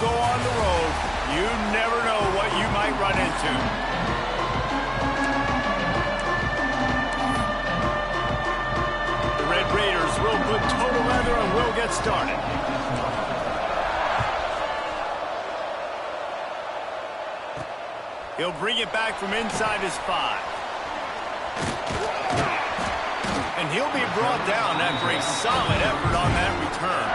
go on the road, you never know what you might run into. The Red Raiders will put total leather and will get started. He'll bring it back from inside his 5. And he'll be brought down after a solid effort on that return.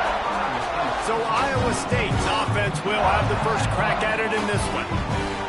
So Iowa State's offense will have the first crack at it in this one.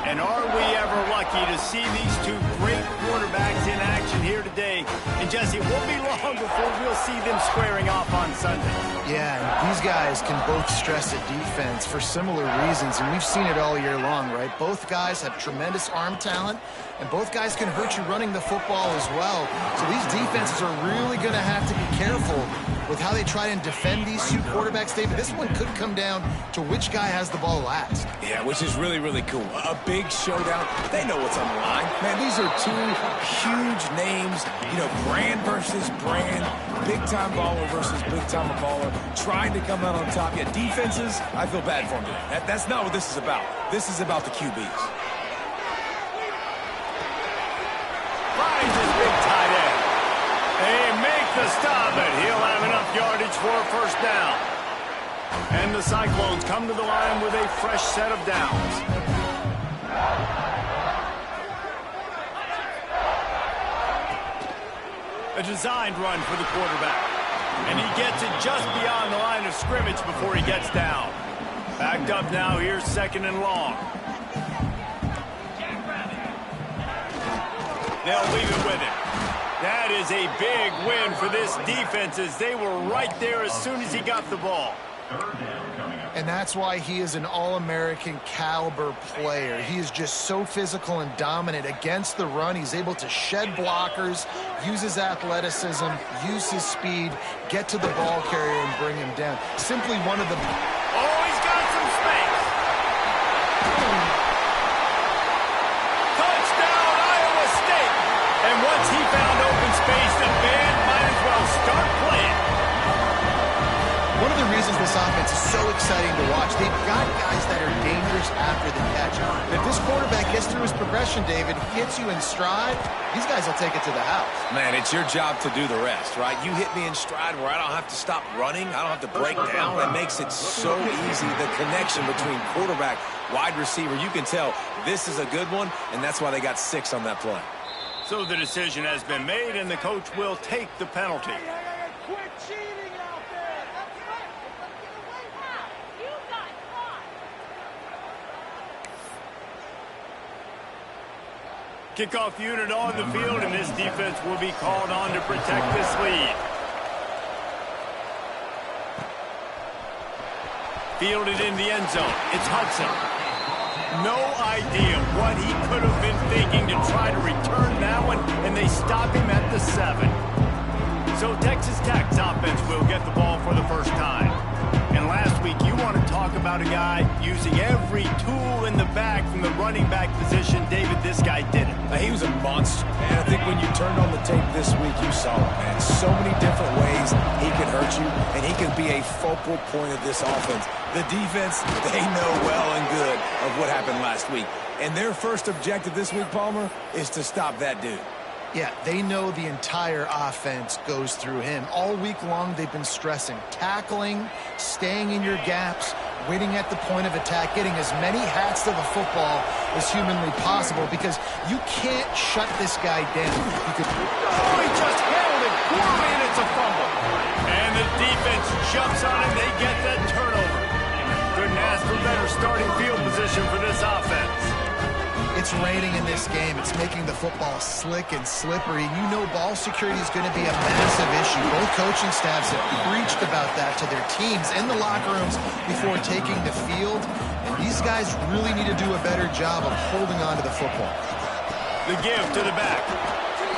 And are we ever lucky to see these two great quarterbacks in action here today? And Jesse, it won't be long before we'll see them squaring off on Sunday. Yeah, and these guys can both stress a defense for similar reasons, and we've seen it all year long, right? Both guys have tremendous arm talent, and both guys can hurt you running the football as well. So these defenses are really going to have to be careful with how they try and defend these two quarterbacks, David. This one could come down to which guy has the ball last. Yeah, which is really, really cool. A big showdown. They know what's on the line. Man, these are two huge names. You know, brand versus brand. Big-time baller versus big-time baller. Trying to come out on top. Yeah, defenses, I feel bad for them today. That's not what this is about. This is about the QBs. Finds his big tight end. They make the stop, but he'll have enough yardage for a first down. And the Cyclones come to the line with a fresh set of downs. A designed run for the quarterback. And he gets it just beyond the line of scrimmage before he gets down. Backed up now, here's 2nd and long. They'll leave it with him. That is a big win for this defense as they were right there as soon as he got the ball. And that's why he is an All-American caliber player. He is just so physical and dominant against the run. He's able to shed blockers, use his athleticism, use his speed, get to the ball carrier and bring him down. Simply one of the... Oh, he's got some space. Touchdown, Iowa State. And once he found open space, the band might as well start playing. One of the reasons this offense is so exciting to watch, they've got guys that are dangerous after the catch. If this quarterback gets through his progression, David, hits you in stride, these guys will take it to the house. Man, it's your job to do the rest, right? You hit me in stride where I don't have to stop running. I don't have to break down. It makes it so easy. The connection between quarterback, wide receiver, you can tell this is a good one, and that's why they got 6 on that play. So the decision has been made, and the coach will take the penalty. Quit cheating out there! Kickoff unit on the field, and this defense will be called on to protect this lead. Fielded in the end zone. It's Hudson. No idea what he could have been thinking to try to return that one, and they stop him at the 7. So Texas Tech's offense will get the ball for the first time. And last week, you want to talk about a guy using every tool in the bag from the running back position. David, this guy did it. He was a monster. And I think when you turned on the tape this week, you saw it, man. So many different ways he can hurt you, and he can be a focal point of this offense. The defense, they know well and good of what happened last week. And their first objective this week, Palmer, is to stop that dude. Yeah, they know the entire offense goes through him. All week long, they've been stressing tackling, staying in your gaps, waiting at the point of attack, getting as many hats to the football as humanly possible because you can't shut this guy down. You could... Oh, he just handled it poorly, and it's a fumble. And the defense jumps on it. They get that turnover. Couldn't ask for better starting field position for this offense. It's raining in this game. It's making the football slick and slippery. You know ball security is going to be a massive issue. Both coaching staffs have preached about that to their teams in the locker rooms before taking the field. And these guys really need to do a better job of holding on to the football. The give to the back.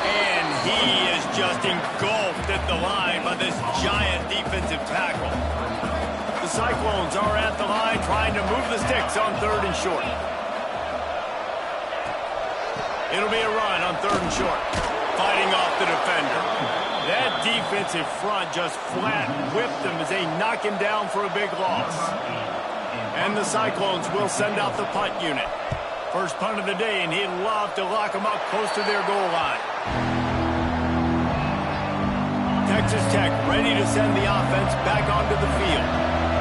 And he is just engulfed at the line by this giant defensive tackle. The Cyclones are at the line trying to move the sticks on 3rd and short. It'll be a run on 3rd and short. Fighting off the defender. That defensive front just flat whipped them as they knock him down for a big loss. And the Cyclones will send out the punt unit. First punt of the day, and he'd love to lock them up close to their goal line. Texas Tech ready to send the offense back onto the field.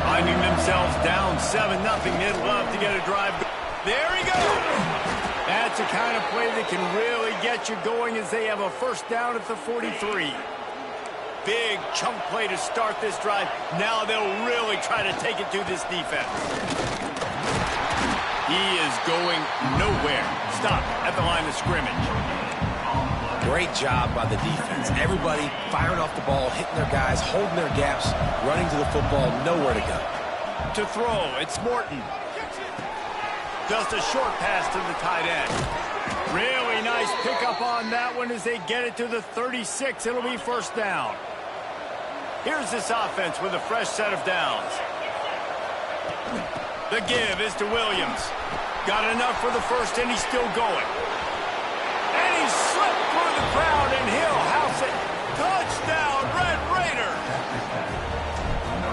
Finding themselves down 7-0, they'd love to get a drive. There he goes! That's the kind of play that can really get you going as they have a first down at the 43. Big chunk play to start this drive. Now they'll really try to take it to this defense. He is going nowhere. Stop at the line of scrimmage. Great job by the defense. Everybody firing off the ball, hitting their guys, holding their gaps, running to the football, nowhere to go. To throw, it's Morton. Just a short pass to the tight end. Really nice pickup on that one as they get it to the 36. It'll be first down. Here's this offense with a fresh set of downs. The give is to Williams. Got enough for the first, and he's still going. And he slipped through the crowd, and he'll house it. Touchdown, Red Raider!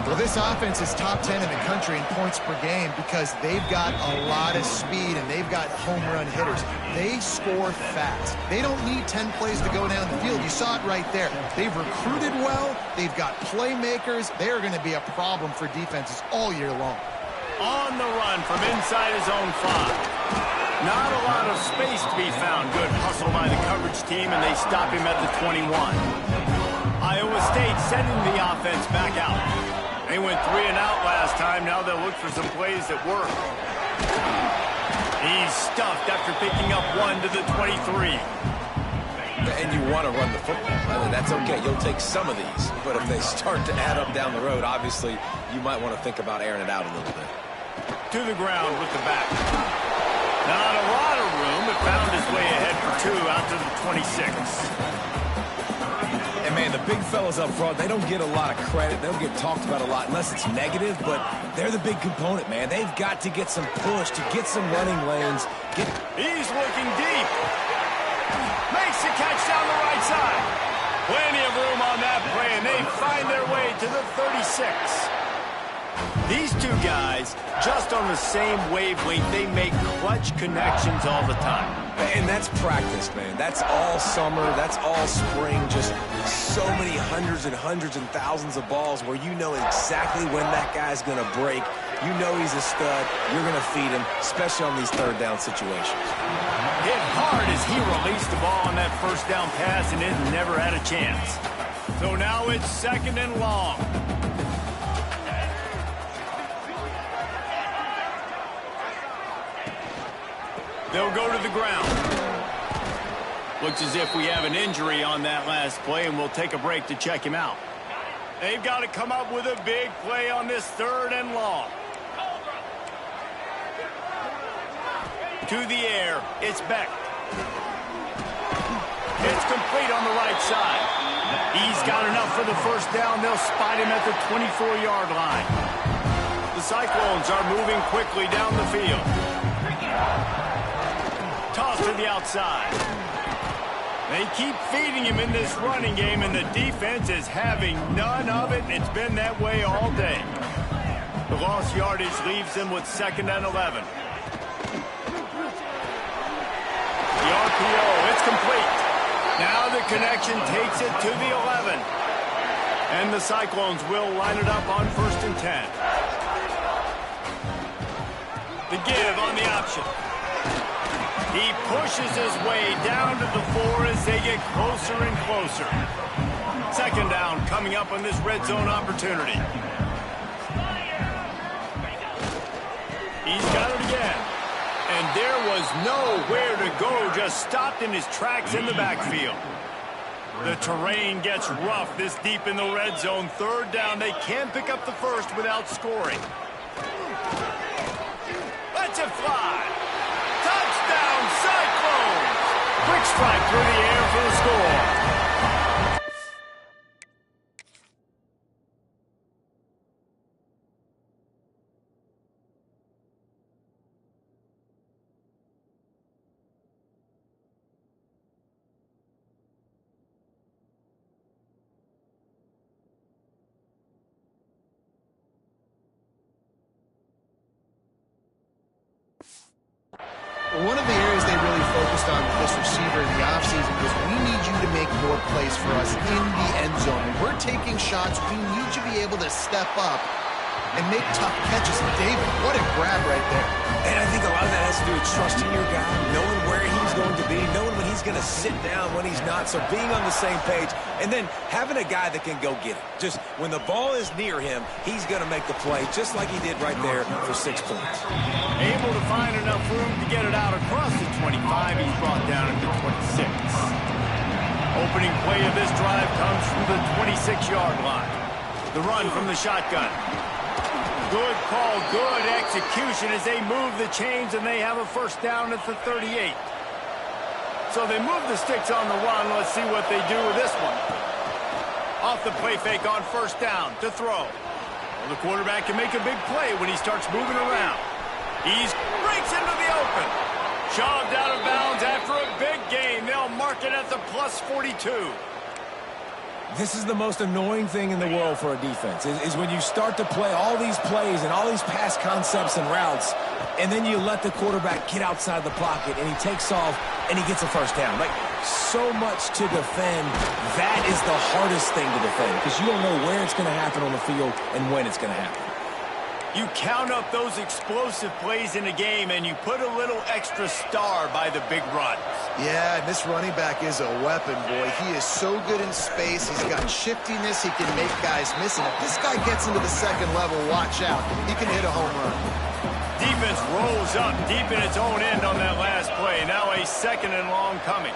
Well, this offense is top 10 in the country in points per game because they've got a lot of speed and they've got home run hitters. They score fast. They don't need 10 plays to go down the field. You saw it right there. They've recruited well. They've got playmakers. They're going to be a problem for defenses all year long. On the run from inside his own 5. Not a lot of space to be found. Good hustle by the coverage team, and they stop him at the 21. Iowa State sending the offense back out. They went 3 and out last time. Now they'll look for some plays that work. He's stuffed after picking up 1 to the 23. And you want to run the football. I mean, that's okay. You'll take some of these. But if they start to add up down the road, obviously, you might want to think about airing it out a little bit. To the ground with the back. Not a lot of room, but found his way ahead for 2 out to the 26. And, man, the big fellas up front, they don't get a lot of credit. They don't get talked about a lot unless it's negative, but they're the big component, man. They've got to get some push, to get some running lanes. He's looking deep. Makes the catch down the right side. Plenty of room on that play, and they find their way to the 36. These two guys, just on the same wavelength, they make clutch connections all the time. And that's practice, man. That's all summer. That's all spring. Just so many hundreds and thousands of balls where you know exactly when that guy's going to break. You know he's a stud. You're going to feed him, especially on these third down situations. Hit hard as he released the ball on that first down pass and it never had a chance. So now it's 2nd and long. They'll go to the ground. Looks as if we have an injury on that last play, and we'll take a break to check him out. They've got to come up with a big play on this 3rd and long. To the air, it's Beck. It's complete on the right side. He's got enough for the first down. They'll spot him at the 24-yard line. The Cyclones are moving quickly down the field. Toss to the outside. They keep feeding him in this running game, and the defense is having none of it, and it's been that way all day. The lost yardage leaves them with 2nd and 11. The RPO, it's complete. Now the connection takes it to the 11. And the Cyclones will line it up on 1st and 10. The give on the option. He pushes his way down to the 4 as they get closer and closer. 2nd down coming up on this red zone opportunity. He's got it again. And there was nowhere to go, just stopped in his tracks in the backfield. The terrain gets rough this deep in the red zone. 3rd down, they can't pick up the first without scoring. Let's it fly. Touchdown, Cyclones! Quick strike through the air for the score. One of the areas they really focused on with this receiver in the offseason was we need you to make more plays for us in the end zone. When we're taking shots, we need you to be able to step up and make tough catches. And David, what a grab right there. And I think a lot of that has to do with trusting your guy, knowing where he's going to be, knowing when he's going to sit down, when he's not, so being on the same page, and then having a guy that can go get it. Just when the ball is near him, he's going to make the play, just like he did right there for 6 points. Able to find enough room to get it out across the 25. He's brought down at the 26. Opening play of this drive comes from the 26-yard line. The run from the shotgun. Good call, good execution as they move the chains, and they have a first down at the 38. So they move the sticks on the run. Let's see what they do with this one. Off the play fake on first down to throw. Well, the quarterback can make a big play when he starts moving around. He breaks into the open. Shoved out of bounds after a big gain. They'll mark it at the plus 42. This is the most annoying thing in the world for a defense, is when you start to play all these plays and all these pass concepts and routes, and then you let the quarterback get outside the pocket, and he takes off, and he gets a first down. Like, so much to defend. That is the hardest thing to defend, because you don't know where it's going to happen on the field and when it's going to happen. You count up those explosive plays in a game, and you put a little extra star by the big runs. Yeah, and this running back is a weapon, boy. He is so good in space. He's got shiftiness. He can make guys miss. And if this guy gets into the second level, watch out. He can hit a home run. Defense rolls up deep in its own end on that last play. Now a second and long coming.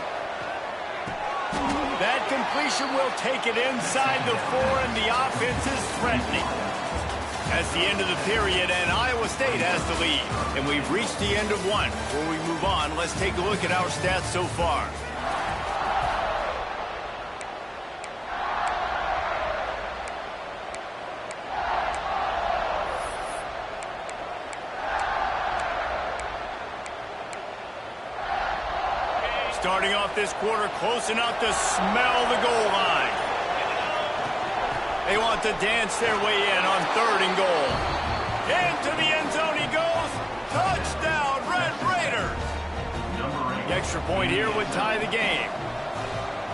That completion will take it inside the 4, and the offense is threatening. That's the end of the period, and Iowa State has the lead. And we've reached the end of one. Before we move on, let's take a look at our stats so far. Starting off this quarter close enough to smell the goal line. They want to dance their way in on 3rd and goal. Into the end zone he goes. Touchdown, Red Raiders. The extra point here would tie the game.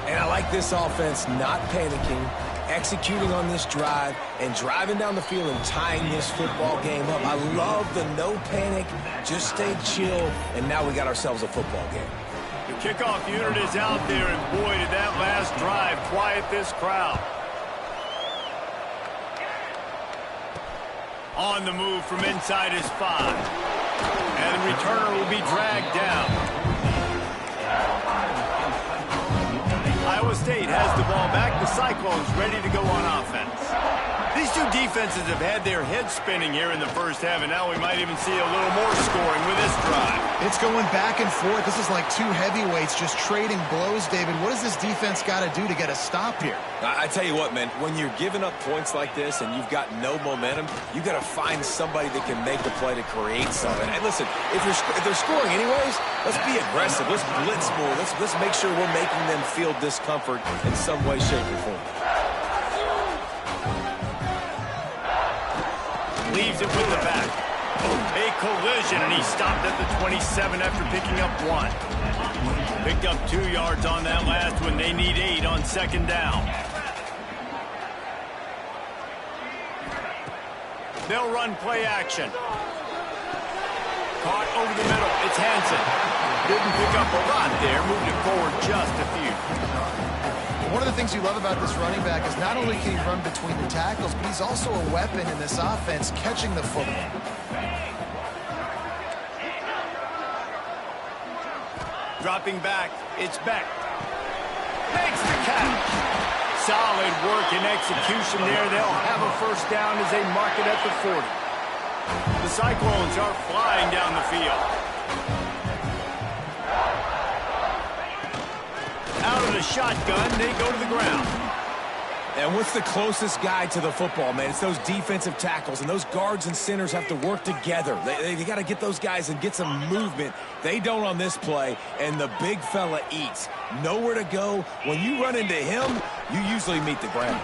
And I like this offense not panicking, executing on this drive, and driving down the field and tying this football game up. I love the no panic, just stay chill, and now we got ourselves a football game. The kickoff unit is out there, and boy, did that last drive quiet this crowd. On the move from inside his 5. And the returner will be dragged down. Iowa State has the ball back. The Cyclones ready to go on offense. These two defenses have had their heads spinning here in the first half, and now we might even see a little more scoring with this drive. It's going back and forth. This is like two heavyweights just trading blows, David. What does this defense got to do to get a stop here? I tell you what, man, when you're giving up points like this and you've got no momentum, you got to find somebody that can make the play to create something. And listen, if they're scoring anyways, let's be aggressive. Let's blitz more. Let's make sure we're making them feel discomfort in some way, shape, or form. Leaves it with the back. A collision, and he stopped at the 27 after picking up 1. Picked up 2 yards on that last one. They need 8 on 2nd down. They'll run play action. Caught over the middle. It's Hansen. Didn't pick up a lot there. Moved it forward just a few. One of the things you love about this running back is not only can he run between the tackles, but he's also a weapon in this offense, catching the football. Dropping back, it's Beck. Makes the catch. Solid work and execution there. They'll have a first down as they mark it at the 40. The Cyclones are flying down the field. Out of the shotgun, they go to the ground. And what's the closest guy to the football, man? It's those defensive tackles, and those guards and centers have to work together. They got to get those guys and get some movement. They don't on this play, and the big fella eats. Nowhere to go. When you run into him, you usually meet the ground.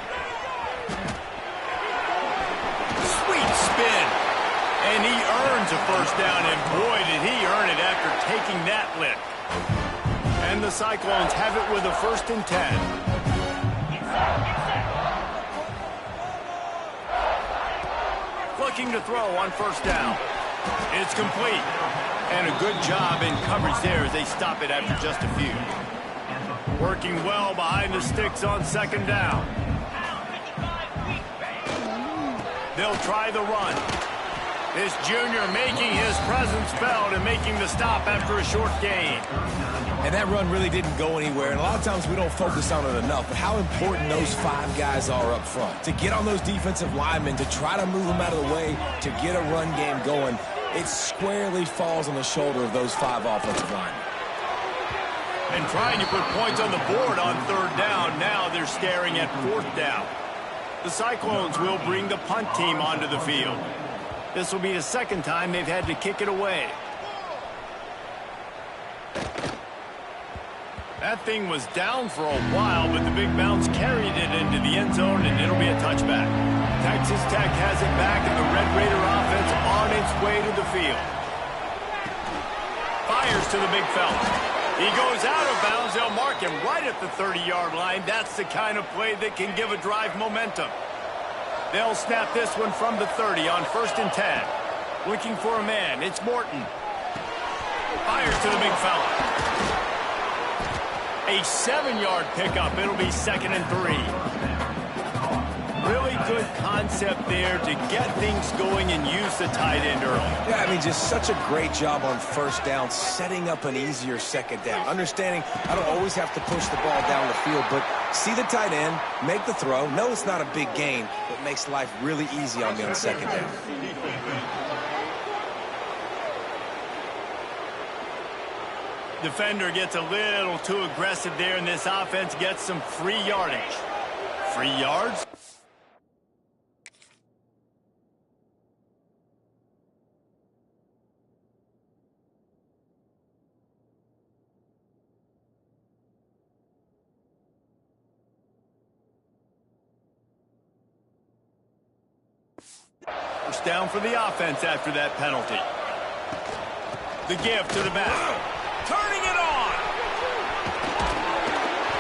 Sweet spin. And he earns a first down, and boy, did he earn it after taking that lick. And the Cyclones have it with a 1st and 10. Looking to throw on 1st down. It's complete. And a good job in coverage there as they stop it after just a few. Working well behind the sticks on 2nd down. They'll try the run. This junior making his presence felt and making the stop after a short gain. And that run really didn't go anywhere, and a lot of times we don't focus on it enough, but how important those 5 guys are up front. To get on those defensive linemen, to try to move them out of the way, to get a run game going, it squarely falls on the shoulder of those 5 offensive linemen. And trying to put points on the board on 3rd down, now they're staring at 4th down. The Cyclones will bring the punt team onto the field. This will be the 2nd time they've had to kick it away. That thing was down for a while, but the big bounce carried it into the end zone, and it'll be a touchback. Texas Tech has it back, and the Red Raider offense on its way to the field. Fires to the big fella. He goes out of bounds. They'll mark him right at the 30-yard line. That's the kind of play that can give a drive momentum. They'll snap this one from the 30 on 1st and 10. Looking for a man. It's Morton. Fires to the big fella. A 7-yard pickup. It'll be 2nd and 3. Really good concept there to get things going and use the tight end early. Yeah, I mean, just such a great job on 1st down, setting up an easier 2nd down. Understanding I don't always have to push the ball down the field, but see the tight end, make the throw. No, it's not a big gain, but makes life really easy on me on 2nd down. Defender gets a little too aggressive there, and this offense gets some free yardage. Free yards? First down for the offense after that penalty. The give to the back. Turning it on.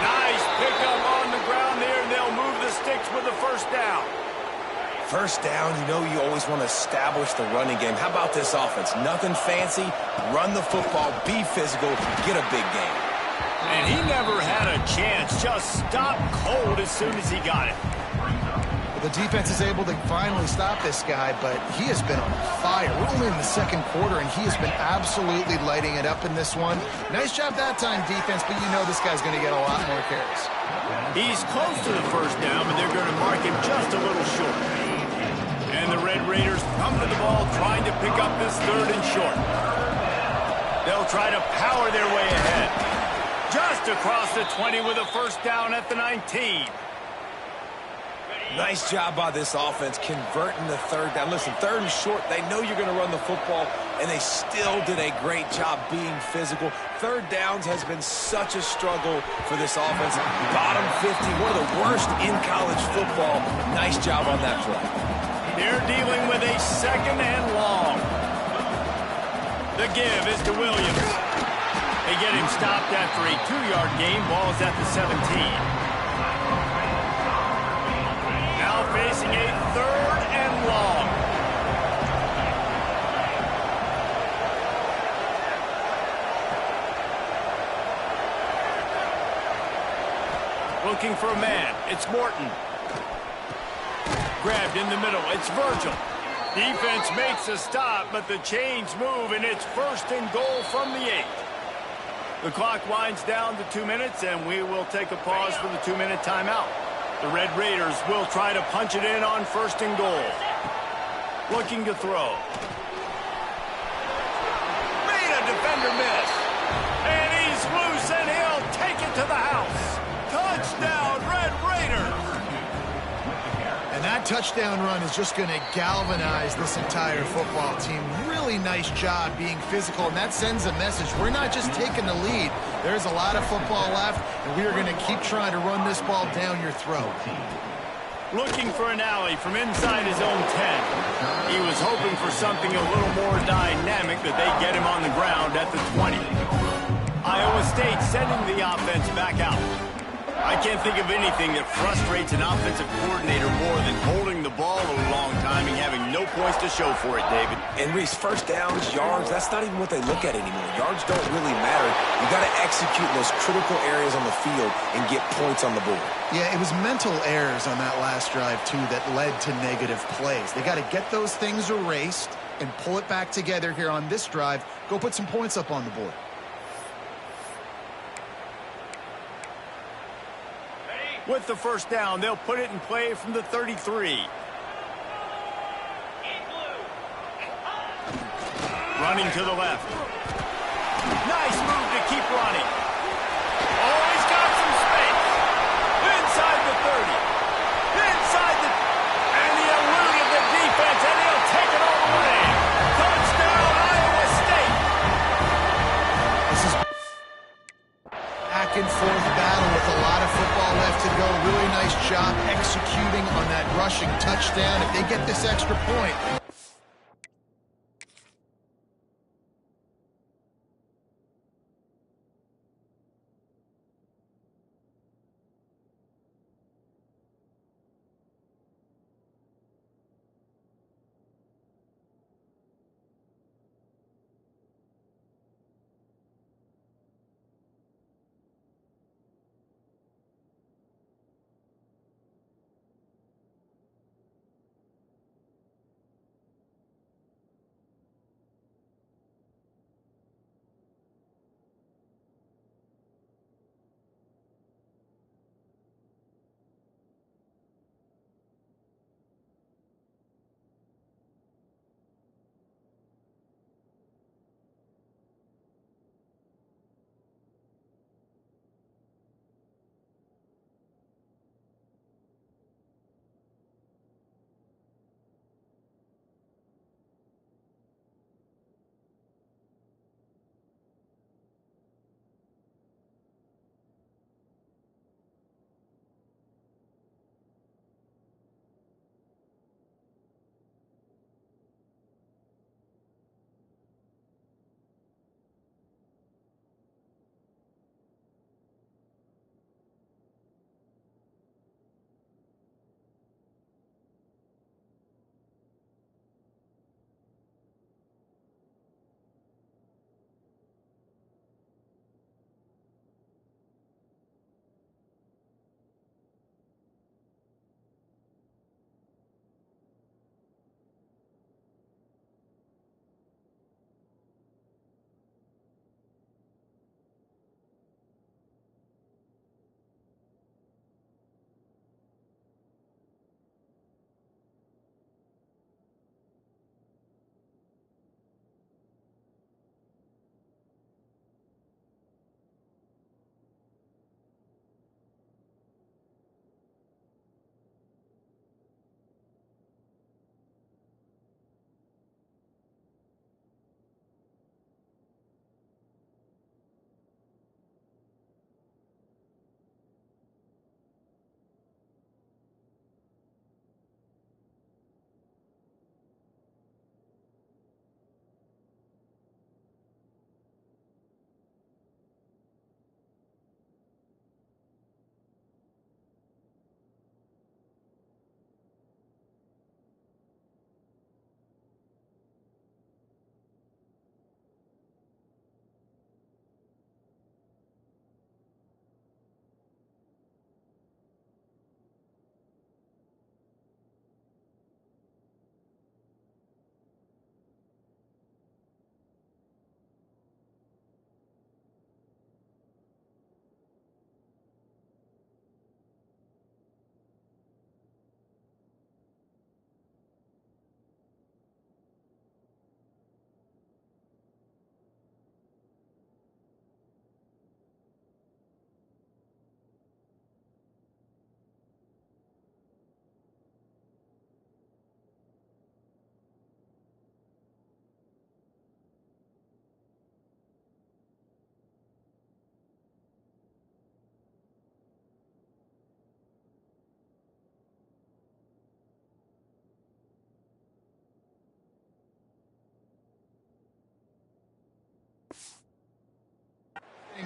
Nice pickup on the ground there, and they'll move the sticks with the 1st down. 1st down, you know you always want to establish the running game. How about this offense? Nothing fancy. Run the football, be physical, get a big game. And he never had a chance. Just stopped cold as soon as he got it. The defense is able to finally stop this guy, but he has been on fire. We're only in the 2nd quarter, and he has been absolutely lighting it up in this one. Nice job that time, defense, but you know this guy's going to get a lot more carries. He's close to the 1st down, but they're going to mark him just a little short. And the Red Raiders come to the ball trying to pick up this 3rd and short. They'll try to power their way ahead. Just across the 20 with a 1st down at the 19. Nice job by this offense converting the 3rd down. Listen, 3rd and short, they know you're going to run the football, and they still did a great job being physical. 3rd downs has been such a struggle for this offense. Bottom 50, one of the worst in college football. Nice job on that play. They're dealing with a 2nd and long. The give is to Williams. They get him stopped after a 2-yard gain. Ball's at the 17. Facing a 3rd and long. Looking for a man. It's Morton. Grabbed in the middle. It's Virgil. Defense makes a stop, but the chains move, and it's 1st and goal from the 8. The clock winds down to 2 minutes, and we will take a pause for the 2-minute timeout. The Red Raiders will try to punch it in on 1st and goal. Looking to throw. Made a defender miss. And he's loose, and he'll take it to the house. Touchdown, Red Raiders. And that touchdown run is just going to galvanize this entire football team. Really nice job being physical, and that sends a message. We're not just taking the lead. There's a lot of football left, and we are going to keep trying to run this ball down your throat. Looking for an alley from inside his own 10. He was was hoping for something a little more dynamic, that they get him on the ground at the 20. Iowa State sending the offense back out. I can't think of anything that frustrates an offensive coordinator more than holding the ball a long time and having no points to show for it, David. And Reese, first downs, yards, that's not even what they look at anymore. Yards don't really matter. You got to execute in those critical areas on the field and get points on the board. Yeah, it was mental errors on that last drive, too, that led to negative plays. They got to get those things erased and pull it back together here on this drive. Go put some points up on the board. With the first down, they'll put it in play from the 33. Running to the left. Nice move to keep running. Oh, he's got some space. Inside the 30. Inside the... And the eluded the defense, and he'll take it all the way. Touchdown, Iowa State. This is back and forth battle with a lot of football left to go. Really nice job executing on that rushing touchdown. If they get this extra point...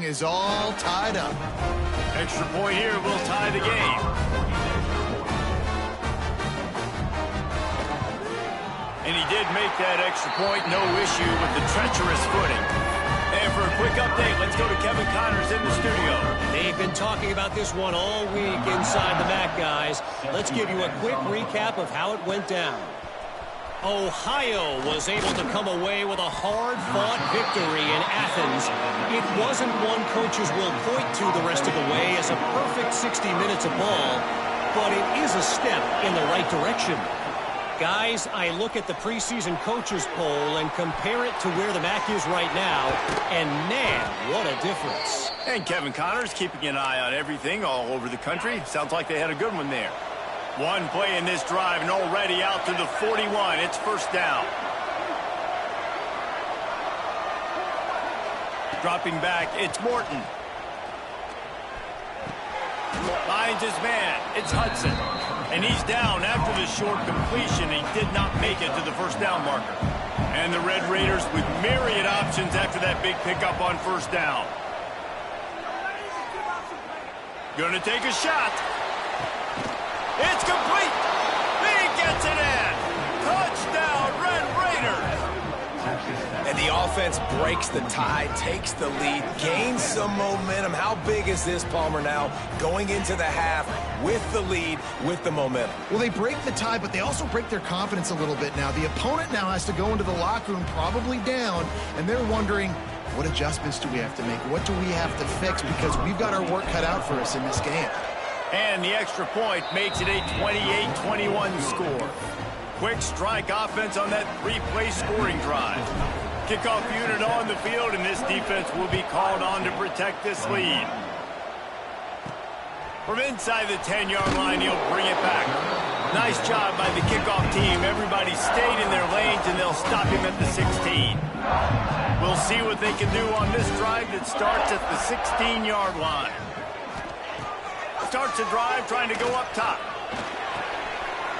Is all tied up. Extra point here will tie the game. And he did make that extra point, no issue with the treacherous footing. And for a quick update, let's go to Kevin Connors in the studio. They've been talking about this one all week inside the MAC, guys. Let's give you a quick recap of how it went down. Ohio was able to come away with a hard-fought victory in Athens. It wasn't one coaches will point to the rest of the way as a perfect 60 minutes of ball, but it is a step in the right direction. Guys, I look at the preseason coaches poll and compare it to where the MAC is right now, and man, what a difference. And Kevin Connors keeping an eye on everything all over the country. Sounds like they had a good one there. One play in this drive and already out to the 41. It's first down. Dropping back, it's Morton. Finds his man, it's Hudson. And he's down after the short completion. He did not make it to the first down marker. And the Red Raiders with myriad options after that big pickup on first down. Gonna take a shot. It's complete. He gets it in. Touchdown, Red Raiders. And the offense breaks the tie, takes the lead, gains some momentum. How big is this, Palmer, now going into the half with the lead, with the momentum? Well, they break the tie, but they also break their confidence a little bit now. The opponent now has to go into the locker room probably down, and they're wondering, what adjustments do we have to make? What do we have to fix? Because we've got our work cut out for us in this game. And the extra point makes it a 28-21 score. Quick strike offense on that three-play scoring drive. Kickoff unit on the field, and this defense will be called on to protect this lead. From inside the 10-yard line, he'll bring it back. Nice job by the kickoff team. Everybody stayed in their lanes, and they'll stop him at the 16. We'll see what they can do on this drive that starts at the 16-yard line. Starts the drive trying to go up top.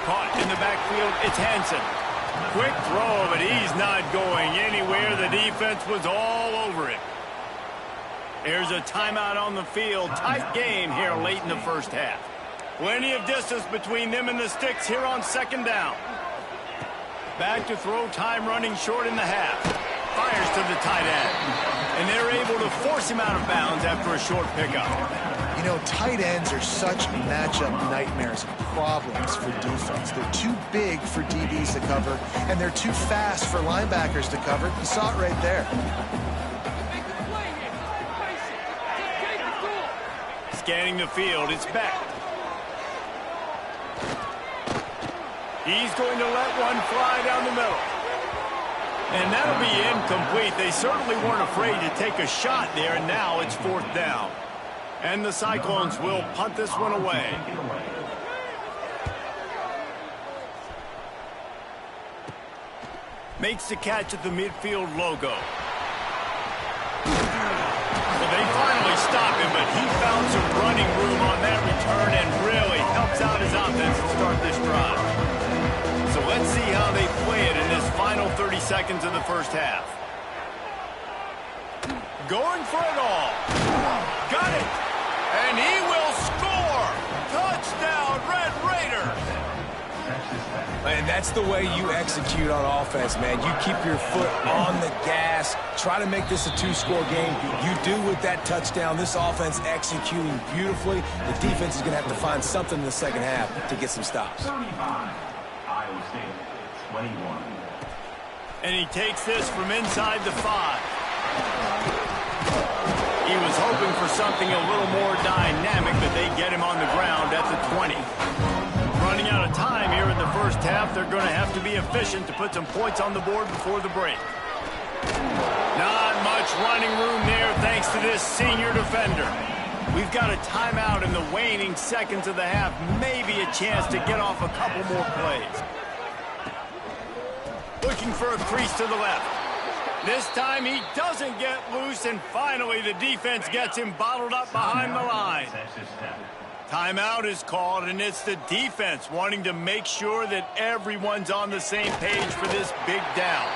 Caught in the backfield, it's Hansen. Quick throw, but he's not going anywhere. The defense was all over it. There's a timeout on the field. Tight game here late in the first half. Plenty of distance between them and the sticks here on second down. Back to throw, time running short in the half. Fires to the tight end. And they're able to force him out of bounds after a short pickup. You know, tight ends are such matchup nightmares and problems for defense. They're too big for DBs to cover, and they're too fast for linebackers to cover. You saw it right there. Scanning the field, it's Beck. He's going to let one fly down the middle. And that'll be incomplete. They certainly weren't afraid to take a shot there, and now it's fourth down. And the Cyclones will punt this one away. Makes the catch at the midfield logo. Well, they finally stopped him, but he found some running room on that return and really helps out his offense to start this drive. So let's see how they play it in this final 30 seconds of the first half. Going for it all. Got it. And he will score. Touchdown, Red Raiders. And that's the way you execute on offense, man. You keep your foot on the gas. Try to make this a two-score game. You do with that touchdown. This offense executing beautifully. The defense is going to have to find something in the second half to get some stops. 35, Iowa State, 21. And he takes this from inside the 5. He was hoping for something a little more dynamic, but they get him on the ground at the 20. Running out of time here in the first half. They're going to have to be efficient to put some points on the board before the break. Not much running room there thanks to this senior defender. We've got a timeout in the waning seconds of the half. Maybe a chance to get off a couple more plays. Looking for a crease to the left. This time he doesn't get loose, and finally the defense gets him bottled up behind the line. Timeout is called, and it's the defense wanting to make sure that everyone's on the same page for this big down.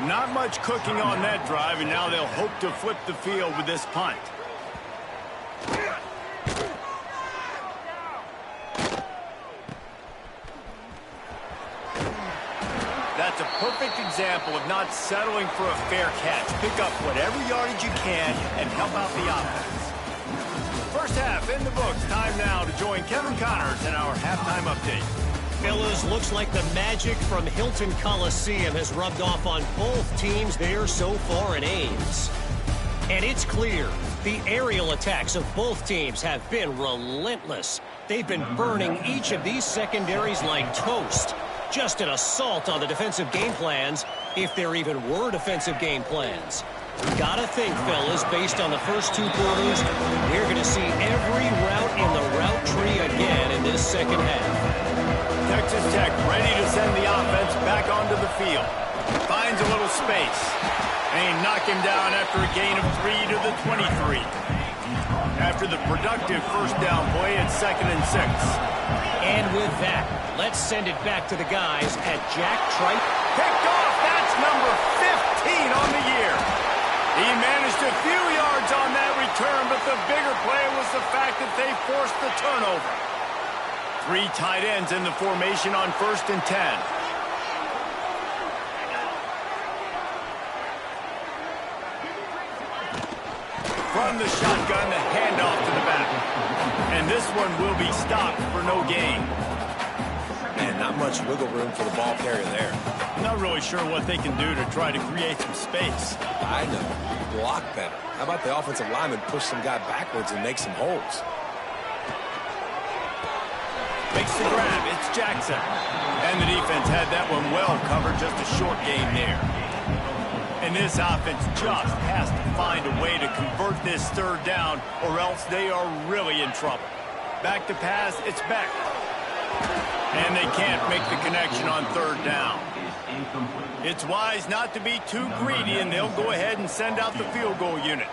Not much cooking on that drive, and now they'll hope to flip the field with this punt. That's a perfect example of not settling for a fair catch. Pick up whatever yardage you can and help out the offense. First half in the books. Time now to join Kevin Connors in our halftime update. Fellas, looks like the magic from Hilton Coliseum has rubbed off on both teams there so far in Ames. And it's clear, the aerial attacks of both teams have been relentless. They've been burning each of these secondaries like toast. Just an assault on the defensive game plans, if there even were defensive game plans. Gotta think, fellas, based on the first two quarters, we're going to see every route in the route tree again in this second half. Texas Tech ready to send the offense back onto the field. Finds a little space. And he knocked him down after a gain of 3 to the 23. After the productive first down play at 2nd and 6. And with that, let's send it back to the guys at Jack Tripe. Picked off. That's number 15 on the year. He managed a few yards on that return, but the bigger play was the fact that they forced the turnover. 3 tight ends in the formation on 1st and 10. From the shotgun, the handoff to the back. And this one will be stopped for no gain. Man, not much wiggle room for the ball carrier there. Not really sure what they can do to try to create some space. I know. Block better. How about the offensive lineman push some guy backwards and make some holes? Makes the grab. It's Jackson. And the defense had that one well covered. Just a short gain there. And this offense just has to find a way to convert this 3rd down, or else they are really in trouble. Back to pass. It's Beck. And they can't make the connection on 3rd down. It's wise not to be too greedy, and they'll go ahead and send out the field goal unit.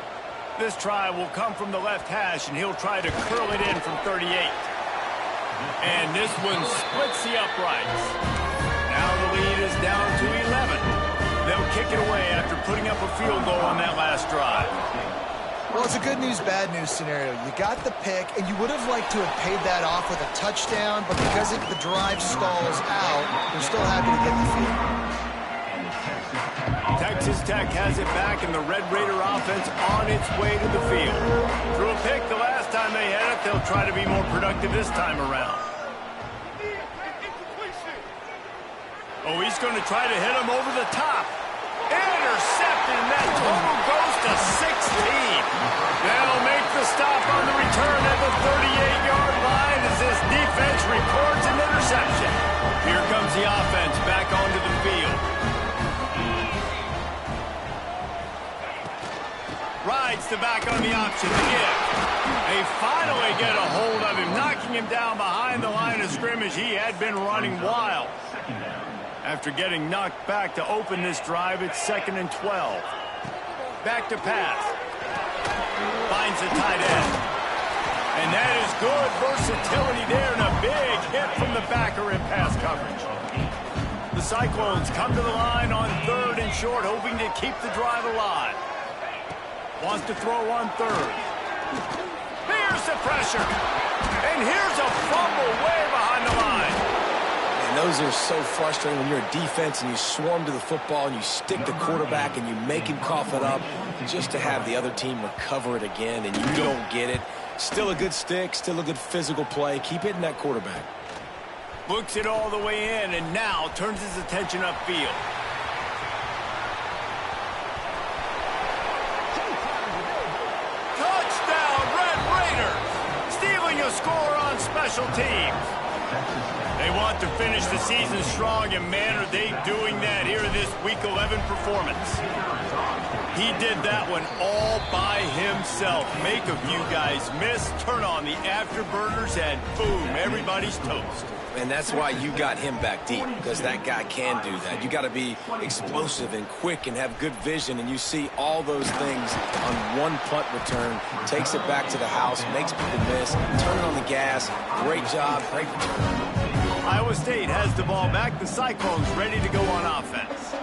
This try will come from the left hash, and he'll try to curl it in from 38. And this one splits the uprights. Now the lead is down to 11. They'll kick it away after putting up a field goal on that last drive. Well, it's a good news, bad news scenario. You got the pick, and you would have liked to have paid that off with a touchdown, but because the drive stalls out, they're still happy to get the field. Texas Tech has it back, and the Red Raider offense on its way to the field. Threw a pick the last time they had it. They'll try to be more productive this time around. Oh, he's going to try to hit him over the top. Intercepted, and that total goes to 16. They'll make the stop on the return at the 38-yard line as this defense reports an interception. Here comes the offense back onto the field. Rides the back on the option to give. They finally get a hold of him, knocking him down behind the line of scrimmage. He had been running wild. After getting knocked back to open this drive, it's 2nd and 12. Back to pass. Finds the tight end. And that is good versatility there, and a big hit from the backer in pass coverage. The Cyclones come to the line on 3rd and short, hoping to keep the drive alive. Wants to throw on 3rd. Here's the pressure. And here's a fumble way behind the line. And those are so frustrating when you're a defense and you swarm to the football and you stick the quarterback and you make him cough it up just to have the other team recover it again and you don't get it. Still a good stick, still a good physical play. Keep hitting that quarterback. Looks it all the way in and now turns his attention upfield. Touchdown, Red Raiders! Stealing a score on special teams. They want to finish the season strong, and man, are they doing that here in this Week 11 performance. He did that one all by himself. Make a few guys miss, turn on the afterburners, and boom, everybody's toast. And that's why you got him back deep, because that guy can do that. You got to be explosive and quick and have good vision, and you see all those things on one punt return. Takes it back to the house, makes people miss, turn on the gas. Great job, great return. Iowa State has the ball back. The Cyclones ready to go on offense.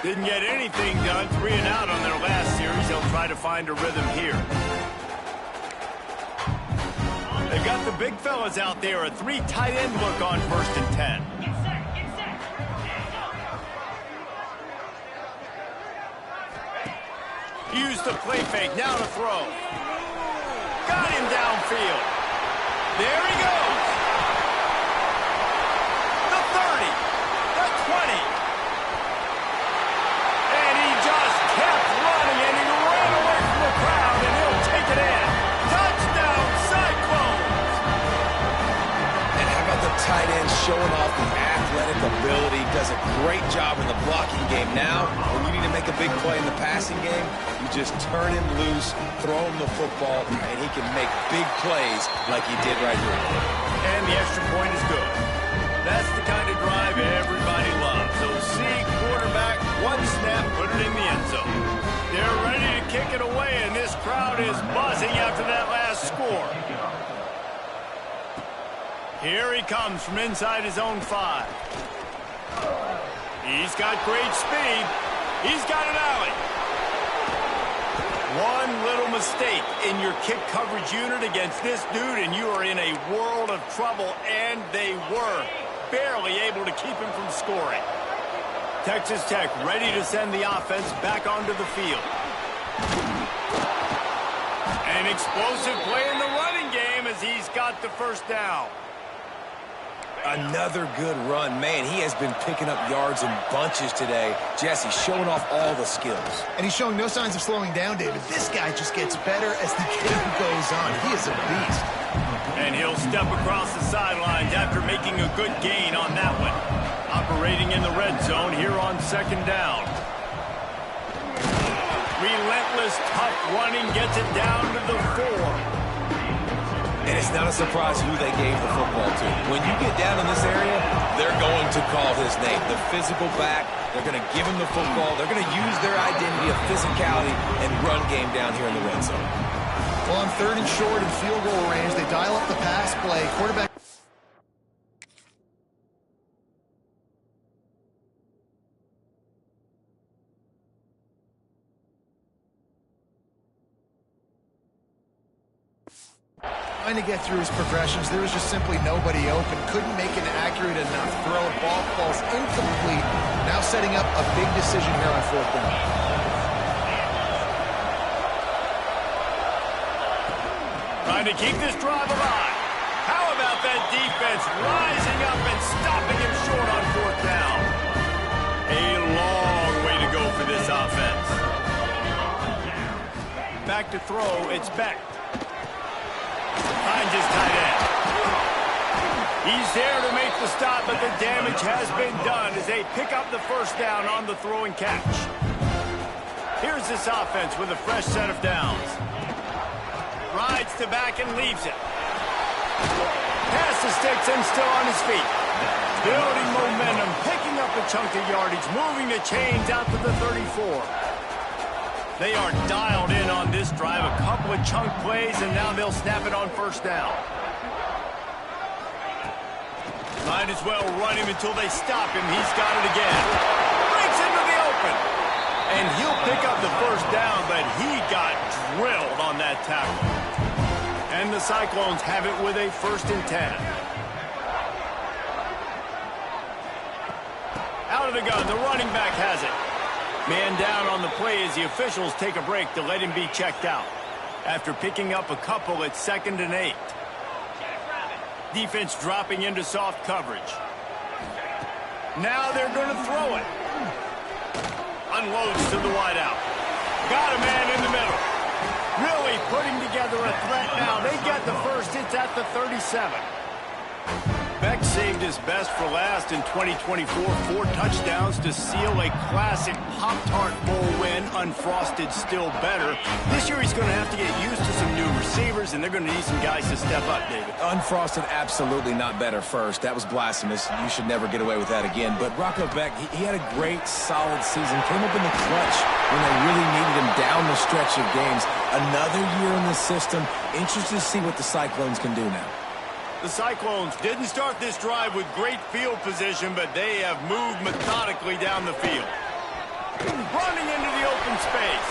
Didn't get anything done, 3 and out on their last series. They'll try to find a rhythm here. They've got the big fellas out there, a 3 tight end look on 1st and 10. Use the play fake, now to throw. Got him downfield. There he goes. The 30, the 20. And he just kept running, and he ran away from the crowd, and he'll take it in. Touchdown, Cyclones! And how about the tight end showing off the athletic ability? Does a great job in the blocking game. Now, when you need to make a big play in the passing game, you just turn him loose, throw him the football, and he can make big plays like he did right here. And the extra point is good. That's the kind of drive everybody loves. So see quarterback, one snap, put it in the end zone. They're ready to kick it away, and this crowd is buzzing after that last score. Here he comes from inside his own 5. He's got great speed. He's got an alley. One little mistake in your kick coverage unit against this dude, and you are in a world of trouble, and they were barely able to keep him from scoring. Texas Tech ready to send the offense back onto the field. An explosive play in the running game as he's got the 1st down. Another good run. Man, he has been picking up yards in bunches today. Jesse showing off all the skills. And he's showing no signs of slowing down, David. This guy just gets better as the game goes on. He is a beast. And he'll step across the sidelines after making a good gain on that one. Operating in the red zone here on 2nd down. Relentless, tough running gets it down to the 4. And it's not a surprise who they gave the football to. When you get down in this area, they're going to call his name. The physical back, they're going to give him the football. They're going to use their identity of physicality and run game down here in the red zone. Well, on 3rd and short and field goal range, they dial up the pass play. Quarterback. Trying to get through his progressions. There was just simply nobody open. Couldn't make an accurate enough throw. Ball falls incomplete. Now setting up a big decision here on 4th down. Trying to keep this drive alive. How about that defense rising up and stopping him short on 4th down? A long way to go for this offense. Back to throw. It's Beck. Finds his tight end. He's there to make the stop, but the damage has been done as they pick up the 1st down on the throw and catch. Here's this offense with a fresh set of downs. Rides to back and leaves it. Pass the sticks and still on his feet. Building momentum, picking up a chunk of yardage, moving the chains out to the 34. They are dialed in on this drive. A couple of chunk plays, and now they'll snap it on 1st down. Might as well run him until they stop him. He's got it again. Breaks into the open. And he'll pick up the 1st down, but he got drilled on that tackle. And the Cyclones have it with a 1st and 10. Out of the gun, the running back has it. Man down on the play as the officials take a break to let him be checked out. After picking up a couple, it's 2nd and 8. Defense dropping into soft coverage. Now they're going to throw it. Unloads to the wideout. Got a man in the middle. Really putting together a threat now. They get the 1st. It's at the 37. Beck saved his best for last in 2024. 4 touchdowns to seal a classic Pop-Tart Bowl win. Unfrosted still better. This year he's going to have to get used to some new receivers, and they're going to need some guys to step up, David. Unfrosted, absolutely not better first. That was blasphemous. You should never get away with that again. But Rocco Beck, he had a great, solid season. Came up in the clutch when they really needed him down the stretch of games. Another year in the system. Interested to see what the Cyclones can do now. The Cyclones didn't start this drive with great field position, but they have moved methodically down the field. running into the open space.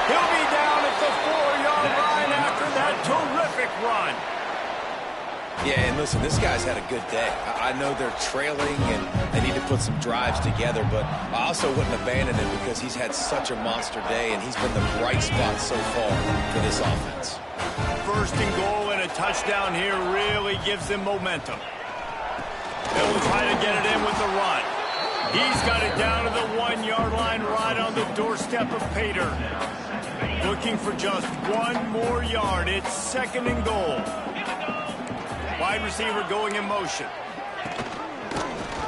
He'll be down at the 4-yard line after that terrific run. Yeah, and listen, this guy's had a good day. I know they're trailing and they need to put some drives together, but I also wouldn't abandon him because he's had such a monster day and he's been the bright spot so far for this offense. First and goal and a touchdown here really gives them momentum. They'll try to get it in with the run. He's got it down to the 1-yard line right on the doorstep of Pater. Looking for just one more yard. It's second and goal. Wide receiver going in motion.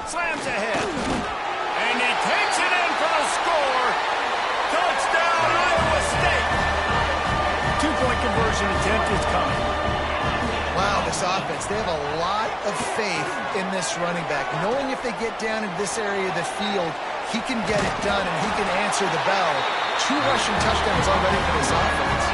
Slams ahead. And he takes it in for the score. Touchdown, Iowa State. Two-point conversion attempt is coming. Wow, this offense, they have a lot of faith in this running back. Knowing if they get down in this area of the field, he can get it done and he can answer the bell. 2 rushing touchdowns already for this offense.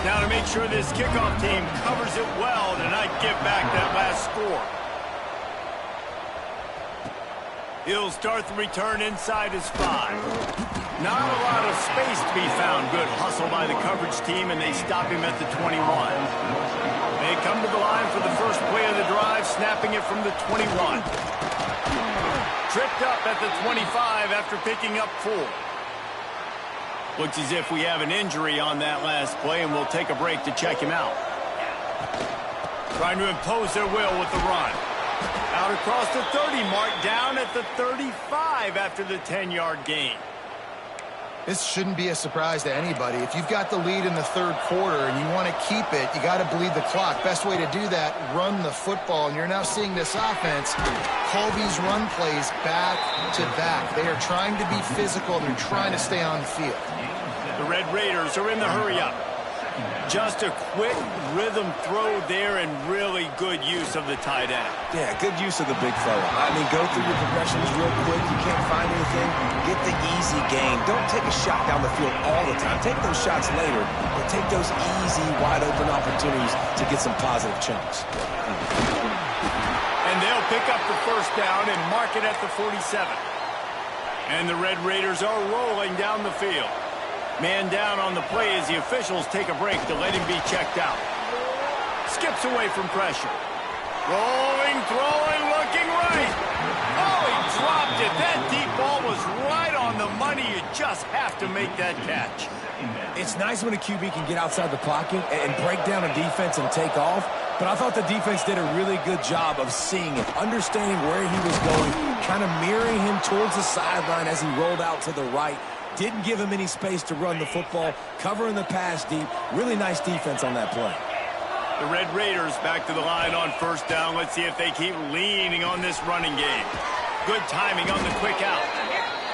Now to make sure this kickoff team covers it well to not give back that last score. He'll start the return inside his 5. Not a lot of space to be found. Good hustle by the coverage team, and they stop him at the 21. They come to the line for the first play of the drive, snapping it from the 21. Tripped up at the 25 after picking up 4. Looks as if we have an injury on that last play, and we'll take a break to check him out. Trying to impose their will with the run. Out across the 30 mark, down at the 35 after the 10-yard gain. This shouldn't be a surprise to anybody. If you've got the lead in the third quarter and you want to keep it, you got to bleed the clock. Best way to do that, run the football. And you're now seeing this offense call these run plays back to back. They are trying to be physical. They're trying to stay on the field. The Red Raiders are in the hurry-up. Just a quick rhythm throw there and really good use of the tight end. Yeah, good use of the big fella. I mean, go through your progressions real quick. You can't find anything, get the easy gain. Don't take a shot down the field all the time. Take those shots later, but take those easy, wide-open opportunities to get some positive chunks. And they'll pick up the first down and mark it at the 47. And the Red Raiders are rolling down the field. Man down on the play as the officials take a break to let him be checked out. Skips away from pressure. Rolling, throwing, looking right. Oh, he dropped it. That deep ball was right on the money. You just have to make that catch. It's nice when a QB can get outside the pocket and break down a defense and take off, but I thought the defense did a really good job of seeing it, understanding where he was going, kind of mirroring him towards the sideline as he rolled out to the right. Didn't give him any space to run the football, covering the pass deep. Really nice defense on that play. The Red Raiders back to the line on first down. Let's see if they keep leaning on this running game. Good timing on the quick out.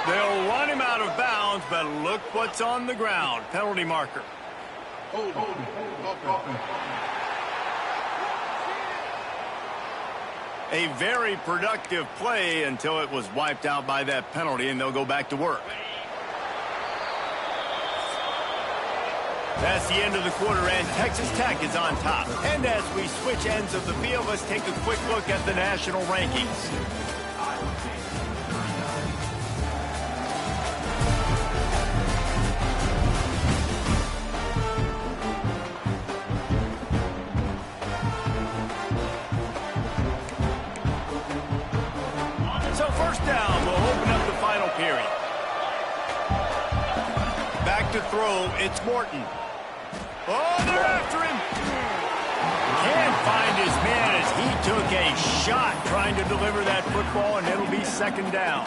They'll run him out of bounds, but look what's on the ground. Penalty marker. A very productive play until it was wiped out by that penalty, and they'll go back to work. That's the end of the quarter, and Texas Tech is on top. And as we switch ends of the field, let's take a quick look at the national rankings. So first down, we'll open up the final period. Back to throw, it's Morton. Oh, they're after him. Can't find his man as he took a shot trying to deliver that football, and it'll be second down.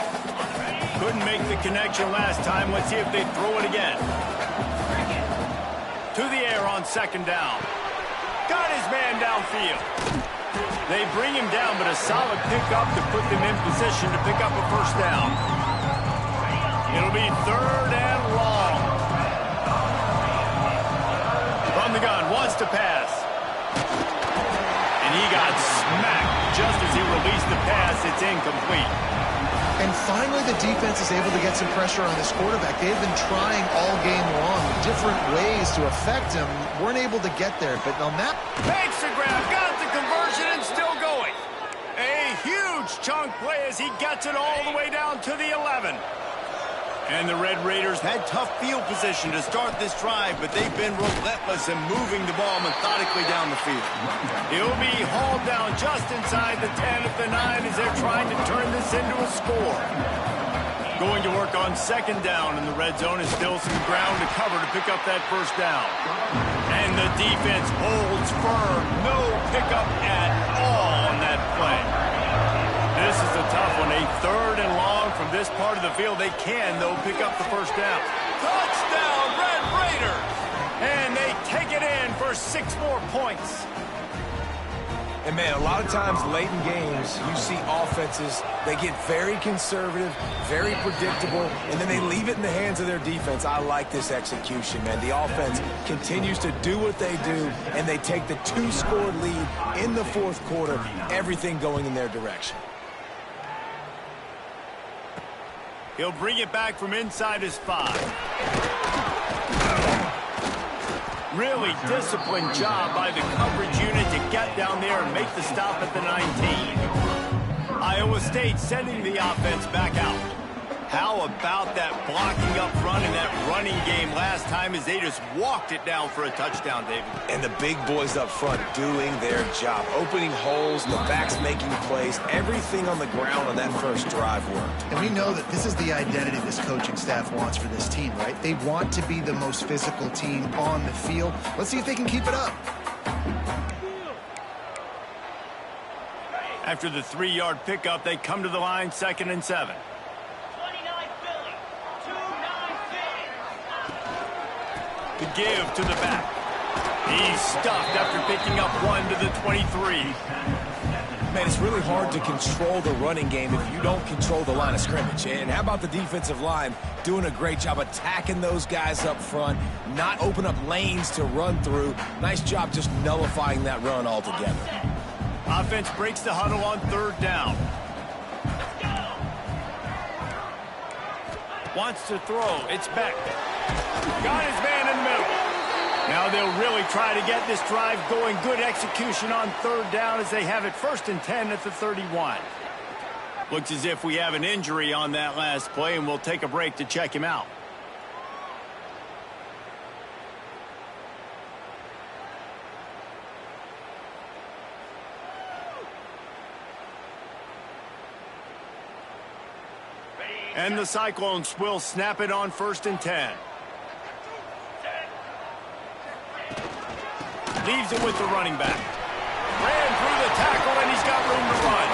Couldn't make the connection last time. Let's see if they throw it again. To the air on second down. Got his man downfield. They bring him down, but a solid pickup to put them in position to pick up a first down. It'll be third and long. From the gun, wants to pass. And he got smacked just as he released the pass. It's incomplete. And finally, the defense is able to get some pressure on this quarterback. They've been trying all game long different ways to affect him. Weren't able to get there, but on that... Makes the grab, got the conversion, and still going. A huge chunk play as he gets it all the way down to the 11. And the Red Raiders had tough field position to start this drive, but they've been relentless in moving the ball methodically down the field. He'll be hauled down just inside the 10 at the 9 as they're trying to turn this into a score. Going to work on second down in the red zone is still some ground to cover to pick up that first down. And the defense holds firm. No pickup at all on that play. This is a tough one. A third and long from this part of the field. They can, though, pick up the first down. Touchdown, Red Raiders! And they take it in for 6 more points. And, man, a lot of times late in games, you see offenses, they get very conservative, very predictable, and then they leave it in the hands of their defense. I like this execution, man. The offense continues to do what they do, and they take the 2-score lead in the fourth quarter, everything going in their direction. He'll bring it back from inside his 5. Really disciplined job by the coverage unit to get down there and make the stop at the 19. Iowa State sending the offense back out. How about that blocking up front and that running game last time as they just walked it down for a touchdown, David? And the big boys up front doing their job, opening holes, the backs making plays, everything on the ground on that first drive worked. And we know that this is the identity this coaching staff wants for this team, right? They want to be the most physical team on the field. Let's see if they can keep it up. After the 3-yard pickup, they come to the line, 2nd and 7. To give to the back. He's stuffed after picking up 1 to the 23. Man, it's really hard to control the running game if you don't control the line of scrimmage. And how about the defensive line doing a great job attacking those guys up front, not open up lanes to run through. Nice job just nullifying that run altogether. Offense breaks the huddle on 3rd down. Wants to throw. It's Beck. Got his man in the middle. Now they'll really try to get this drive going. Good execution on 3rd down as they have it 1st and 10 at the 31. Looks as if we have an injury on that last play, and we'll take a break to check him out. And the Cyclones will snap it on 1st and 10. Leaves it with the running back. Ran through the tackle, and he's got room to run.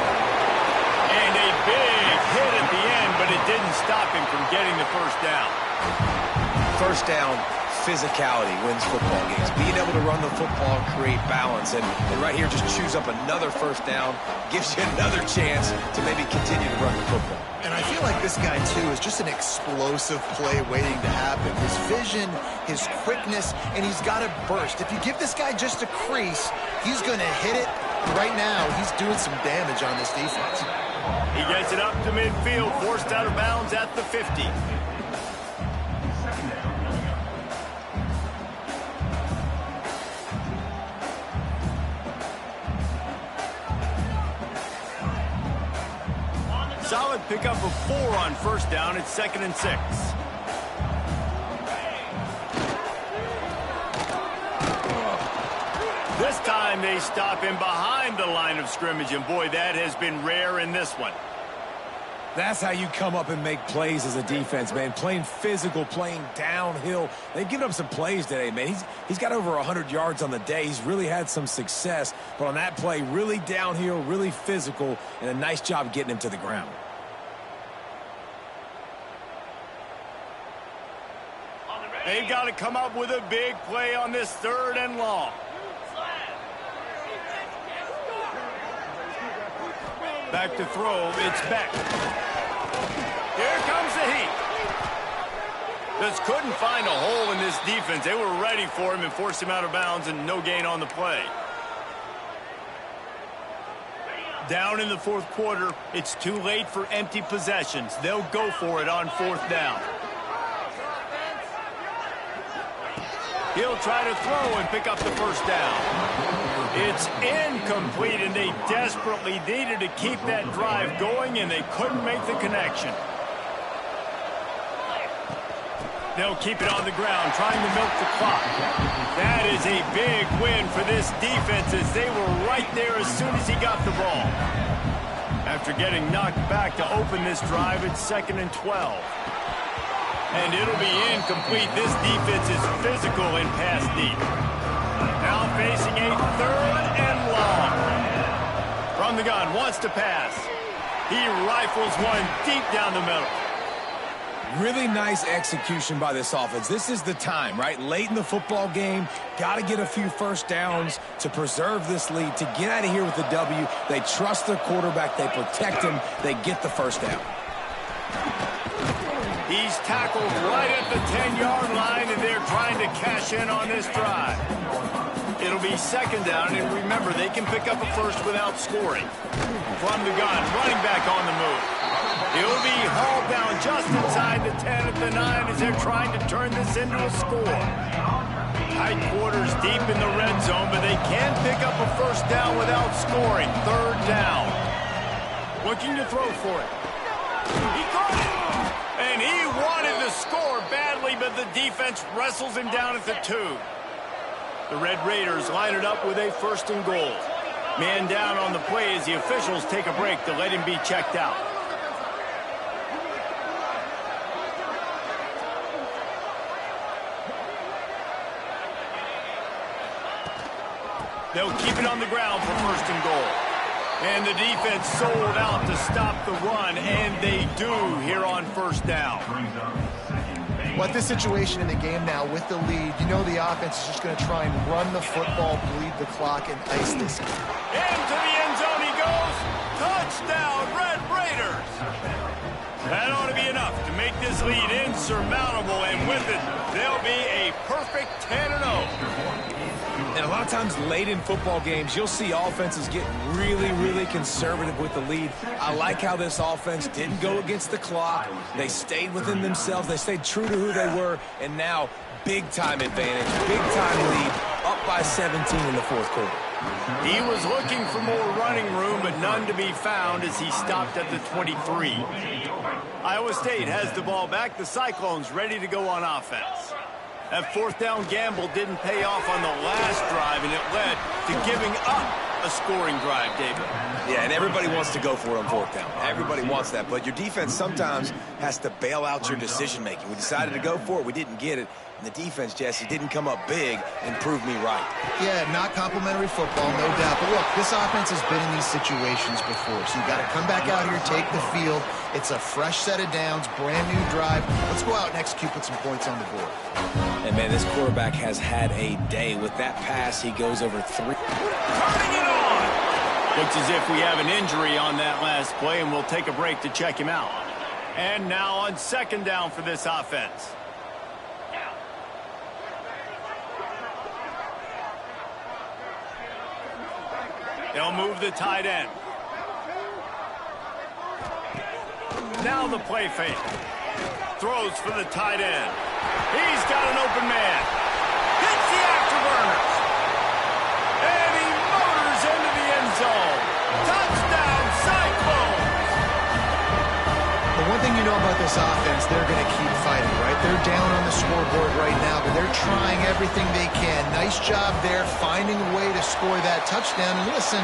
And a big hit at the end, but it didn't stop him from getting the first down. First down, physicality wins football games. Being able to run the football and create balance. And right here, just choose up another first down, gives you another chance to maybe continue to run the football. And I feel like this guy, too, is just an explosive play waiting to happen. His vision, his quickness, and he's got a burst. If you give this guy just a crease, he's going to hit it. Right now, he's doing some damage on this defense. He gets it up to midfield, forced out of bounds at the 50. Solid pickup of 4 on 1st down. It's 2nd and 6. This time they stop him behind the line of scrimmage, and boy, that has been rare in this one. That's how you come up and make plays as a defense, man. Playing physical, playing downhill. They've given up some plays today, man. He's got over 100 yards on the day. He's really had some success. But on that play, really downhill, really physical, and a nice job getting him to the ground. They've got to come up with a big play on this 3rd and long. Back to throw, it's Beck. Here comes the heat. Just couldn't find a hole in this defense. They were ready for him and forced him out of bounds, and no gain on the play. Down in the fourth quarter, it's too late for empty possessions. They'll go for it on fourth down. He'll try to throw and pick up the first down. It's incomplete, and they desperately needed to keep that drive going, and they couldn't make the connection. They'll keep it on the ground, trying to milk the clock. That is a big win for this defense, as they were right there as soon as he got the ball. After getting knocked back to open this drive, it's 2nd and 12. And it'll be incomplete. This defense is physical in pass deep. Now facing a 3rd and long. From the gun, wants to pass. He rifles one deep down the middle. Really nice execution by this offense. This is the time, right? Late in the football game, got to get a few first downs to preserve this lead, to get out of here with the W. They trust their quarterback. They protect him. They get the first down. He's tackled right at the 10-yard line, and they're trying to cash in on this drive. It'll be 2nd down, and remember, they can pick up a first without scoring. From the gun, running back on the move. He'll be hauled down just inside the 10 at the 9 as they're trying to turn this into a score. Tight quarters deep in the red zone, but they can pick up a first down without scoring. 3rd down. Looking to throw for it. He caught it. And he wanted to score badly, but the defense wrestles him down at the 2. The Red Raiders line it up with a 1st and goal. Man down on the play as the officials take a break to let him be checked out. They'll keep it on the ground for 1st and goal. And the defense sold out to stop the run, and they do here on 1st down. What this situation in the game now with the lead, you know the offense is just going to try and run the football, bleed the clock, and ice this game. Into the end zone he goes. Touchdown, Red Raiders. That ought to be enough to make this lead insurmountable, and with it, they'll be a perfect 10-0. And a lot of times late in football games, you'll see offenses get really, really conservative with the lead. I like how this offense didn't go against the clock. They stayed within themselves. They stayed true to who they were. And now, big-time advantage, big-time lead, up by 17 in the fourth quarter. He was looking for more running room, but none to be found as he stopped at the 23. Iowa State has the ball back. The Cyclones ready to go on offense. That 4th down gamble didn't pay off on the last drive, and it led to giving up a scoring drive, David. Yeah, and everybody wants to go for it on 4th down. Everybody wants that, but your defense sometimes has to bail out your decision-making. We decided to go for it. We didn't get it. And the defense, Jesse, didn't come up big and prove me right. Yeah, not complimentary football, no doubt. But look, this offense has been in these situations before. So you got to come back out here, take the field. It's a fresh set of downs, brand new drive. Let's go out and execute, put some points on the board. And, man, this quarterback has had a day. With that pass, he goes over 3. Turning it on! Looks as if we have an injury on that last play, and we'll take a break to check him out. And now on 2nd down for this offense. They'll move the tight end. Now the play fake. Throws for the tight end. He's got an open man. Hits the afterburners. And he motors into the end zone. Touchdown, Cyclones! The one thing you know about this offense, they're going to keep fighting, right? They're down on the scoreboard right now, but they're trying everything they can. Nice job there, finding a way to score that touchdown. And listen,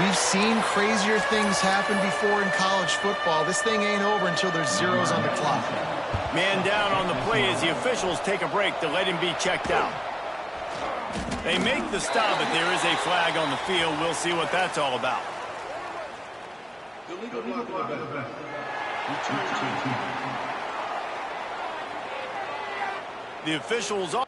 we've seen crazier things happen before in college football. This thing ain't over until there's zeros on the clock. Man down on the play as the officials take a break to let him be checked out. They make the stop, but there is a flag on the field. We'll see what that's all about. The officials are...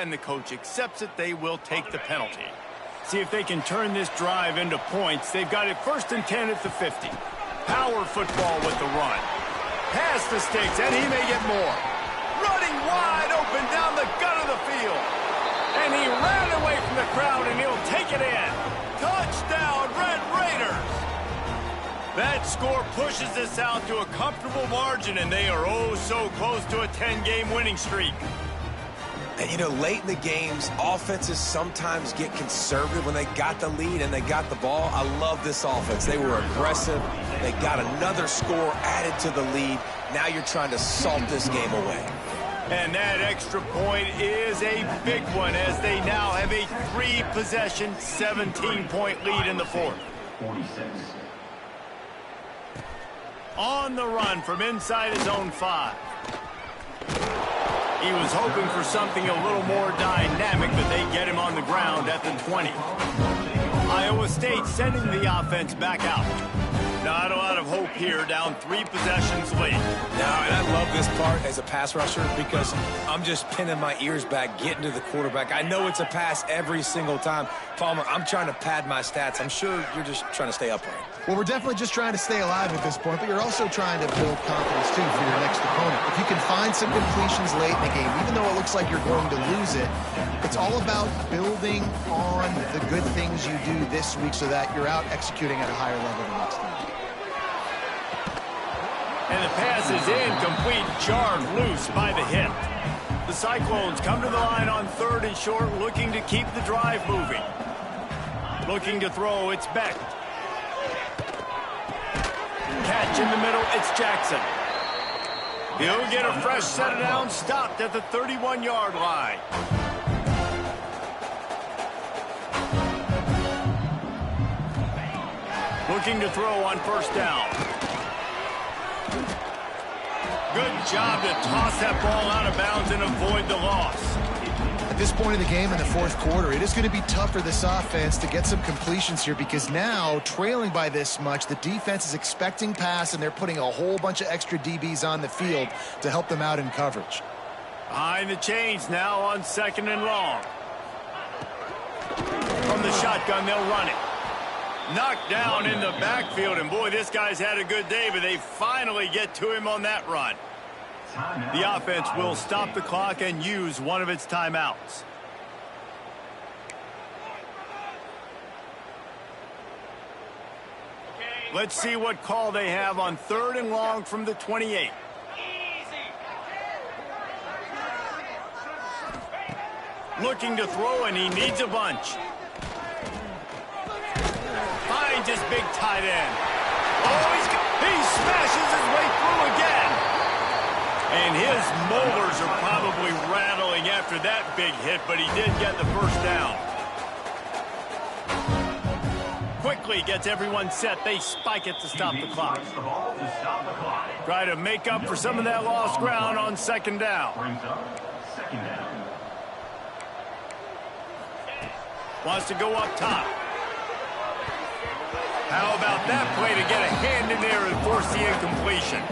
and the coach accepts it, they will take the penalty. See if they can turn this drive into points. They've got it 1st and 10 at the 50. Power football with the run. Past the sticks, and he may get more. Running wide open down the gut of the field. And he ran away from the crowd, and he'll take it in. Touchdown, Red Raiders! That score pushes us out to a comfortable margin, and they are oh so close to a 10-game winning streak. And, you know, late in the games, offenses sometimes get conservative when they got the lead and they got the ball. I love this offense. They were aggressive. They got another score added to the lead. Now you're trying to salt this game away. And that extra point is a big one as they now have a 3-possession, 17-point lead in the 4th. 46. On the run from inside his own 5. He was hoping for something a little more dynamic, but they get him on the ground at the 20. Iowa State sending the offense back out. Not a lot of hope here, down 3 possessions late. Now, and I love this part as a pass rusher because I'm just pinning my ears back, getting to the quarterback. I know it's a pass every single time. Palmer, I'm trying to pad my stats. I'm sure you're just trying to stay upright. Well, we're definitely just trying to stay alive at this point, but you're also trying to build confidence, too, for your next opponent. If you can find some completions late in the game, even though it looks like you're going to lose it, it's all about building on the good things you do this week so that you're out executing at a higher level the next time. And the pass is incomplete, jarred loose by the hip. The Cyclones come to the line on 3rd and short, looking to keep the drive moving. Looking to throw, it's Beck. Catch in the middle, it's Jackson. He'll get a fresh set down, stopped at the 31-yard line. Looking to throw on 1st down. Good job to toss that ball out of bounds and avoid the loss. At this point in the game in the 4th quarter, it is going to be tough for this offense to get some completions here because now, trailing by this much, the defense is expecting pass and they're putting a whole bunch of extra DBs on the field to help them out in coverage. Behind the chains now on 2nd and long. From the shotgun, they'll run it. Knocked down in the backfield, and boy, this guy's had a good day, but they finally get to him on that run. The offense will stop the clock and use one of its timeouts. Let's see what call they have on 3rd and long from the 28. Looking to throw, and he needs a bunch. Finds his big tight end. Oh, he smashes his way through again. And his molars are probably rattling after that big hit, but he did get the 1st down. Quickly gets everyone set. They spike it to stop the clock. Try to make up for some of that lost ground on 2nd down. Wants to go up top. How about that play to get a hand in there and force the incompletion?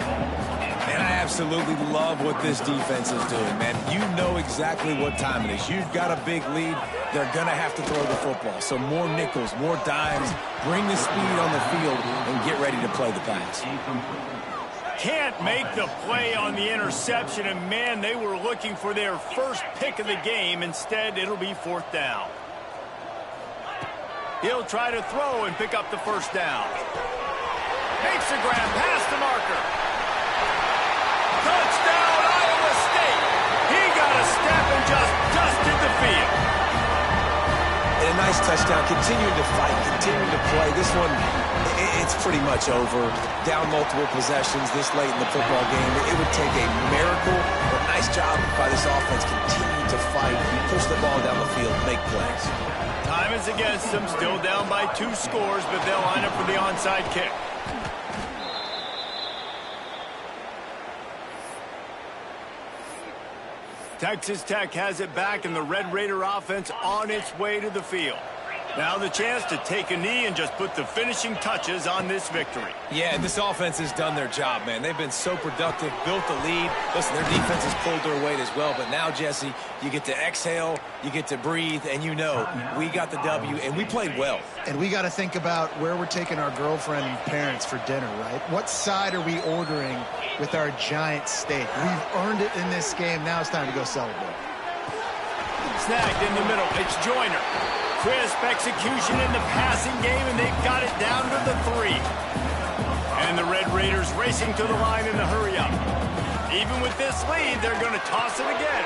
Man, I absolutely love what this defense is doing, man. You know exactly what time it is. You've got a big lead. They're going to have to throw the football. So more nickels, more dimes. Bring the speed on the field and get ready to play the pass. Can't make the play on the interception, and man, they were looking for their first pick of the game. Instead, it'll be 4th down. He'll try to throw and pick up the 1st down. Makes a grab past the marker. Touchdown, Iowa State. He got a step and just dusted the field. And a nice touchdown. Continuing to fight, continuing to play. This one, it's pretty much over. Down multiple possessions this late in the football game. It would take a miracle, but nice job by this offense. Continue to fight, push the ball down the field, make plays. Time is against them, still down by 2 scores, but they'll line up for the onside kick. Texas Tech has it back, and the Red Raider offense on its way to the field. Now the chance to take a knee and just put the finishing touches on this victory. Yeah, and this offense has done their job, man. They've been so productive, built the lead. Listen, their defense has pulled their weight as well. But now, Jesse, you get to exhale, you get to breathe, and you know we got the W, and we played well. And we got to think about where we're taking our girlfriend and parents for dinner, right? What side are we ordering with our giant steak? We've earned it in this game. Now it's time to go celebrate. Snagged in the middle. It's Joyner. Crisp execution in the passing game, and they've got it down to the 3. And the Red Raiders racing to the line in the hurry-up. Even with this lead, they're going to toss it again.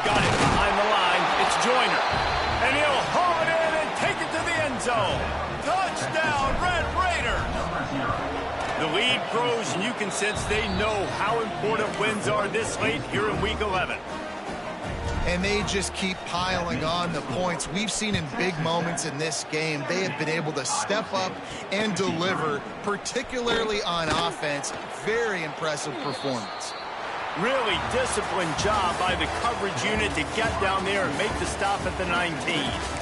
Got it behind the line. It's Joyner. And he'll haul it in and take it to the end zone. Touchdown, Red Raiders! The lead grows, and you can sense they know how important wins are this late here in Week 11. And they just keep piling on the points. We've seen in big moments in this game, they have been able to step up and deliver, particularly on offense. Very impressive performance. Really disciplined job by the coverage unit to get down there and make the stop at the 19.